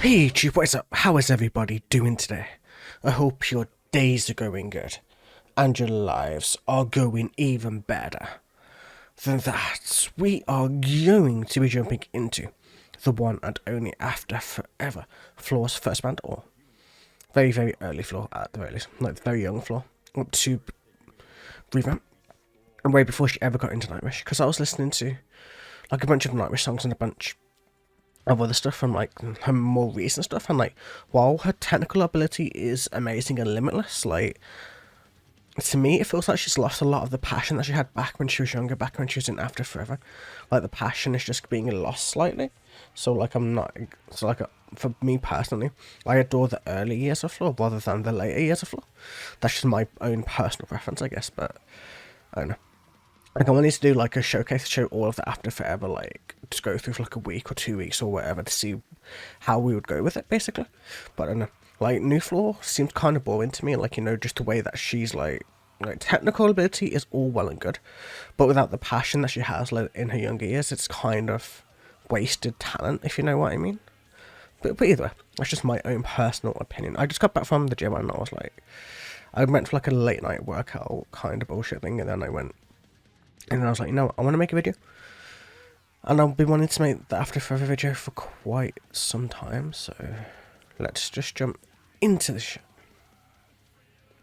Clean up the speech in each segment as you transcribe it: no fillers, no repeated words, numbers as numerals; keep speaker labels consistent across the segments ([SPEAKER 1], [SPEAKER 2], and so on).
[SPEAKER 1] Hey, Chief, what is up? How is everybody doing today? I hope your days are going good, and your lives are going even better. Than that, we are going to be jumping into the one and only After Forever Floor's first band, or very, very early floor at the very least, like the very young floor, up to revamp, and way before she ever got into Nightwish, because I was listening to like a bunch of Nightwish songs and a bunch of other stuff from like her more recent stuff, and like while her technical ability is amazing and limitless, like to me it feels like she's lost a lot of the passion that she had back when she was younger, back when she was in After Forever. Like the passion is just being lost slightly. So like for me personally, I adore the early years of Floor rather than the later years of Floor. That's just my own personal preference, I guess, but I don't know. Like I wanted to do like a showcase to show all of the After Forever, like just go through for like a week or 2 weeks or whatever to see how we would go with it, basically. But I don't know. Like New Floor seems kind of boring to me. Like, you know, just the way that she's like technical ability is all well and good, but without the passion that she has like in her younger years, it's kind of wasted talent, if you know what I mean. But either way, that's just my own personal opinion. I just got back from the gym and I was like, I went for like a late night workout kind of bullshit thing, and then I was like, you know what, I want to make a video. And I've been wanting to make the After Forever video for quite some time, so let's just jump into the show.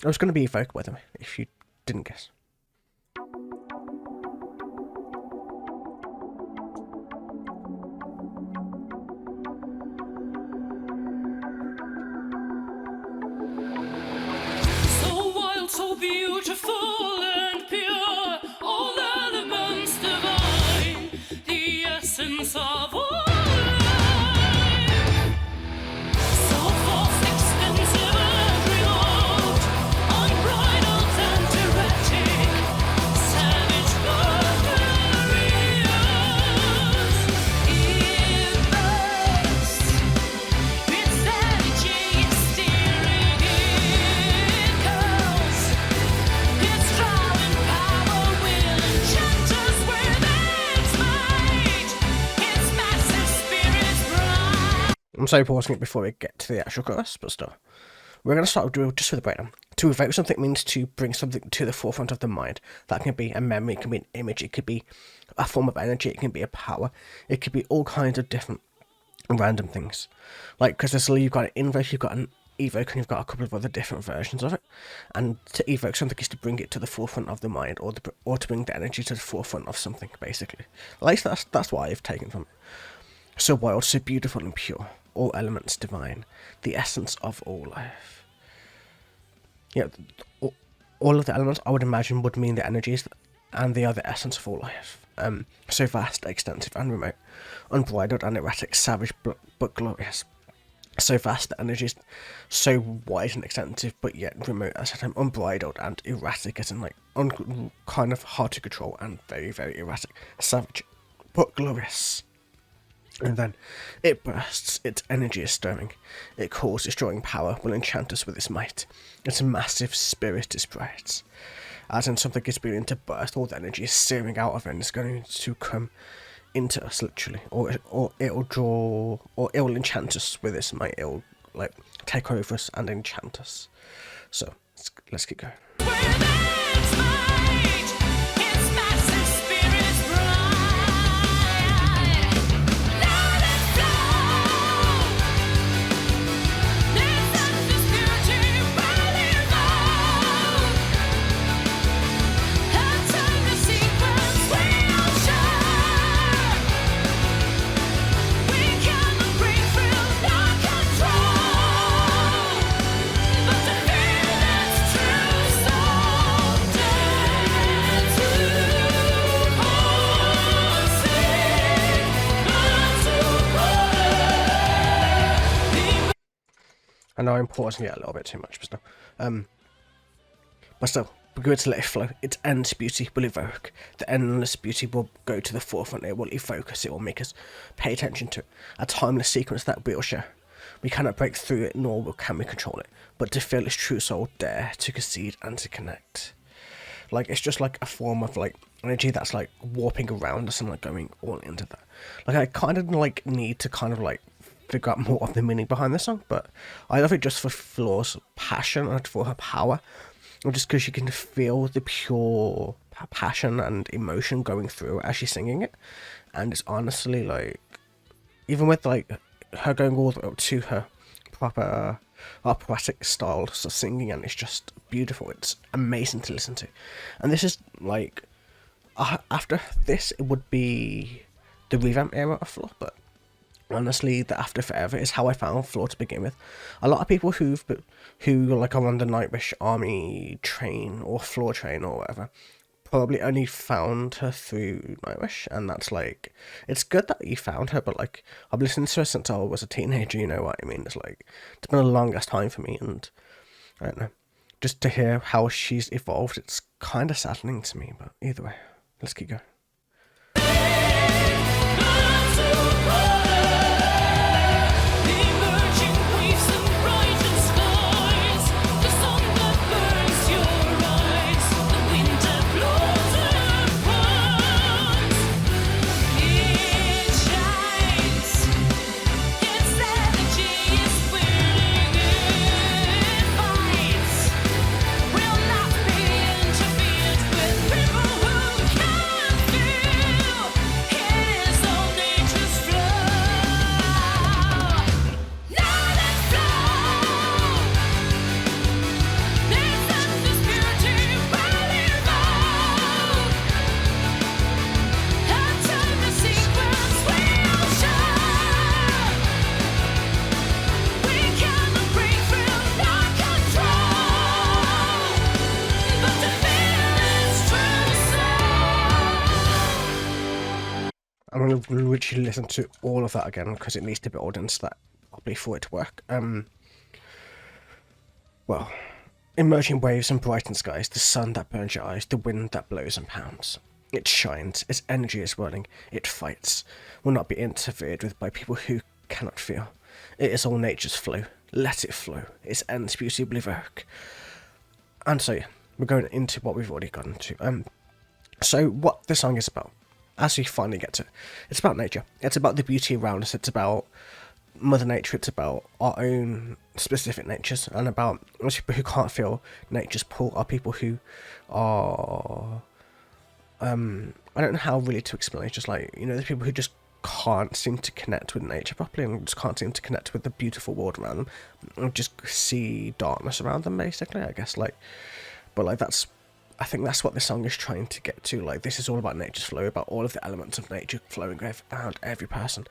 [SPEAKER 1] I was going to be Evoke, by the way, if you didn't guess.
[SPEAKER 2] So wild, so beautiful and pure, all elements divine, the essence of all life. So vast, extensive and remote, unbridled and erratic, savage but glorious. Immense, its energy is steering it goes. Its drawing power will enchant us with its might. Its massive spirit's bright.
[SPEAKER 1] I'm sorry pausing it before we get to the actual chorus, but still. We're going to start just with a breakdown. To evoke something means to bring something to the forefront of the mind. That can be a memory, it can be an image, it could be a form of energy, it can be a power, it could be all kinds of different random things. Like, because there's you've got an invoke, you've got an evoke, and you've got a couple of other different versions of it. And to evoke something is to bring it to the forefront of the mind, or to bring the energy to the forefront of something, basically. At least that's what I've taken from it. So wild, so beautiful and pure, all elements divine, the essence of all life. Yeah, all of the elements I would imagine would mean the energies, and they are the essence of all life. So vast, extensive and remote, unbridled and erratic, savage but glorious. So vast, the energies, so wide and extensive, but yet remote at the same time, unbridled and erratic, as in like kind of hard to control and very, very erratic, savage but glorious. And then it bursts, its energy is stirring, it calls, its drawing power will enchant us with its might, its massive spirit is bright. As in something is beginning to burst, all the energy is searing out of it and it's going to come into us literally, or it'll draw, or it will enchant us with its might, it will like take over us and enchant us. So let's keep going.
[SPEAKER 2] With its might, its massive spirit's bright. Let it flow. Listen to beauty while evolve. And turn the sequence we'll share. We cannot break through, not control. But to feel its true soul, dare to
[SPEAKER 1] I know I'm pausing it a little bit too much, but still, we're going to let it flow. Its endless beauty will evoke. The endless beauty will go to the forefront. It will evoke us. It will make us pay attention to a timeless sequence that we'll share. We cannot break through it, nor can we control it. But to feel its true soul, dare to concede and to connect. Like, it's just like a form of like energy that's like warping around us and like going all into that. Like, I kind of like need to kind of like figure out more of the meaning behind the song, but I love it just for Floor's passion and for her power, and just because you can feel the pure passion and emotion going through as she's singing it. And it's honestly like, even with like her going all the way up to her proper operatic style of singing, and it's just beautiful. It's amazing to listen to. And this is like, after this it would be the revamp era of Floor, but honestly, the After Forever is how I found Floor to begin with. A lot of people who like are on the Nightwish Army train or Floor train or whatever probably only found her through Nightwish, and that's like, it's good that you found her, but like, I've listened to her since I was a teenager, you know what I mean? It's like, it's been a long ass time for me, and I don't know, just to hear how she's evolved, it's kind of saddening to me, but either way, let's keep going. I'm going to literally listen to all of that again because it needs to build into that properly for it to work. Well, emerging waves and brightened skies, the sun that burns your eyes, the wind that blows and pounds. It shines, its energy is whirling, it fights, will not be interfered with by people who cannot feel. It is all nature's flow, let it flow, its ends beautifully evoke. And so, yeah, we're going into what we've already gotten to. So what the song is about, as we finally get to it, it's about nature. It's about the beauty around us. It's about Mother Nature. It's about our own specific natures, and about those people who can't feel nature's pull are people who are, I don't know how really to explain. It's just like, you know, the people who just can't seem to connect with nature properly, and just can't seem to connect with the beautiful world around them, and just see darkness around them, basically, I guess. Like, but like, I think that's what the song is trying to get to. Like, this is all about nature's flow, about all of the elements of nature flowing around every person,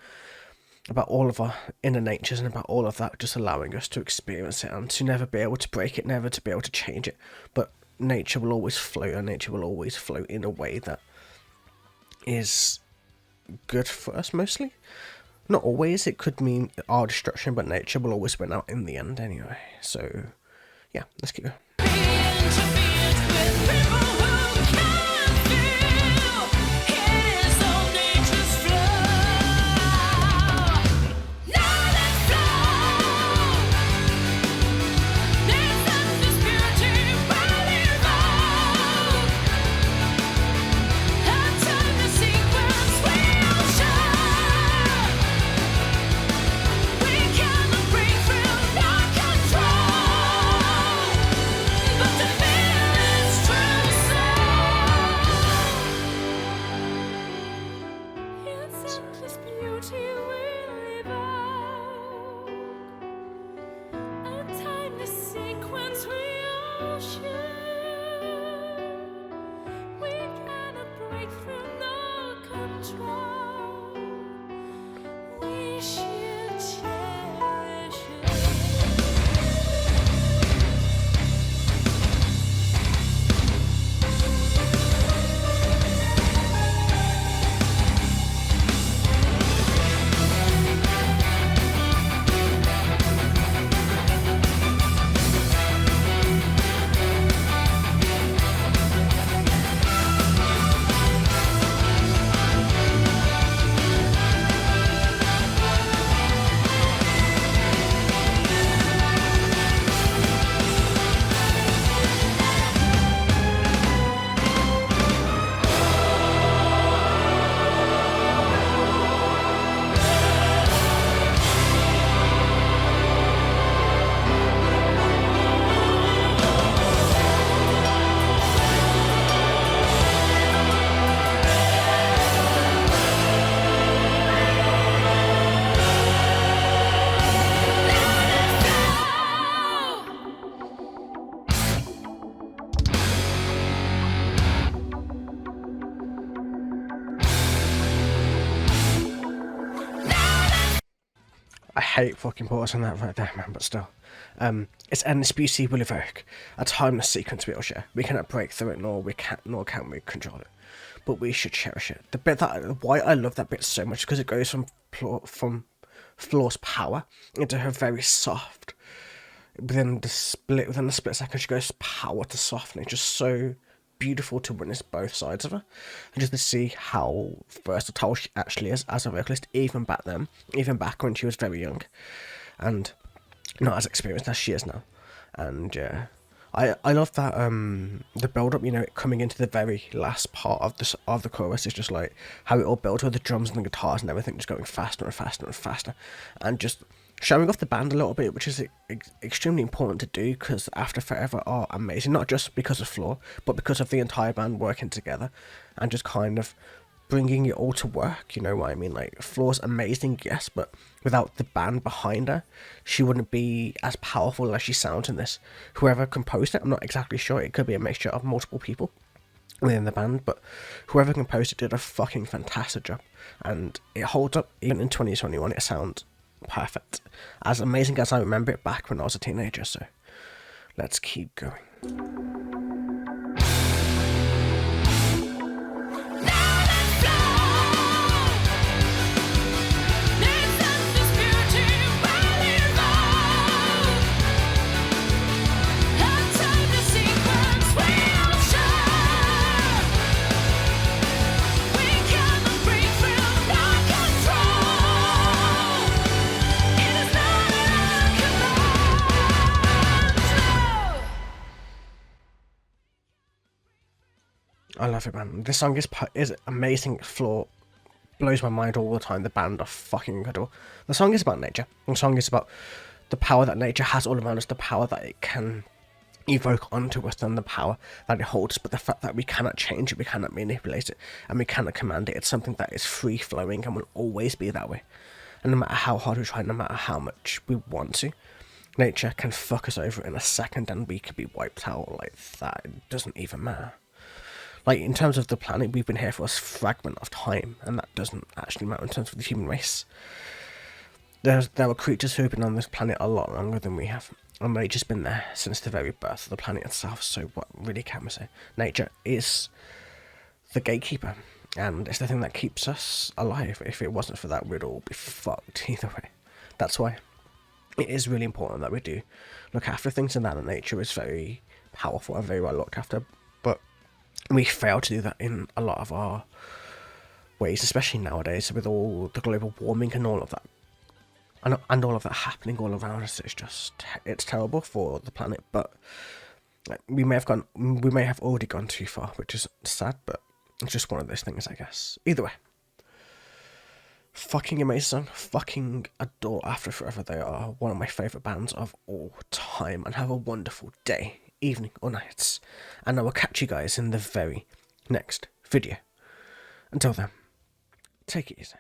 [SPEAKER 1] about all of our inner natures, and about all of that just allowing us to experience it and to never be able to break it, never to be able to change it. But nature will always flow, and nature will always flow in a way that is good for us, mostly. Not always, it could mean our destruction, but nature will always win out in the end anyway. So, yeah, let's keep going. hate fucking pausing that right there, man, but still. It's NSBC will evoke a timeless sequence we'll share. We cannot break through it, nor can we control it. But we should cherish it. The bit that why I love that bit so much because it goes from Floor's power into her very soft. Within the split second, she goes power to soft, and it's just so beautiful to witness both sides of her, and just to see how versatile she actually is as a vocalist, even back when she was very young, and not as experienced as she is now. And yeah, I love that the build up, coming into the very last part of the chorus is just like how it all builds with the drums and the guitars and everything just going faster and faster and faster, and just showing off the band a little bit, which is extremely important to do because After Forever are amazing, not just because of Floor, but because of the entire band working together and just kind of bringing it all to work, you know what I mean? Like, Floor's amazing, yes, but without the band behind her, she wouldn't be as powerful as she sounds in this. Whoever composed it, I'm not exactly sure, it could be a mixture of multiple people within the band, but whoever composed it did a fucking fantastic job, and it holds up even in 2021. It sounds perfect, as amazing as I remember it back when I was a teenager. So let's keep going. I love it, man. This song is amazing. Floor blows my mind all the time. The band are fucking incredible. The song is about nature. The song is about the power that nature has all around us, the power that it can evoke onto us, and the power that it holds, but the fact that we cannot change it, we cannot manipulate it, and we cannot command it. It's something that is free-flowing and will always be that way. And no matter how hard we try, no matter how much we want to, nature can fuck us over in a second and we could be wiped out like that. It doesn't even matter. Like, in terms of the planet, we've been here for a fragment of time, and that doesn't actually matter in terms of the human race. There are creatures who have been on this planet a lot longer than we have, and nature's been there since the very birth of the planet itself, so what really can we say? Nature is the gatekeeper, and it's the thing that keeps us alive. If it wasn't for that, we'd all be fucked either way. That's why it is really important that we do look after things, and that nature is very powerful and very well looked after, but we fail to do that in a lot of our ways, especially nowadays with all the global warming and all of that, and all of that happening all around us. It's terrible for the planet, but we may have already gone too far, which is sad, but it's just one of those things, I guess. Either way, fucking amazing song. Fucking adore After Forever. They are one of my favourite bands of all time, and have a wonderful day, evening or nights, and I will catch you guys in the very next video. Until then, take it easy.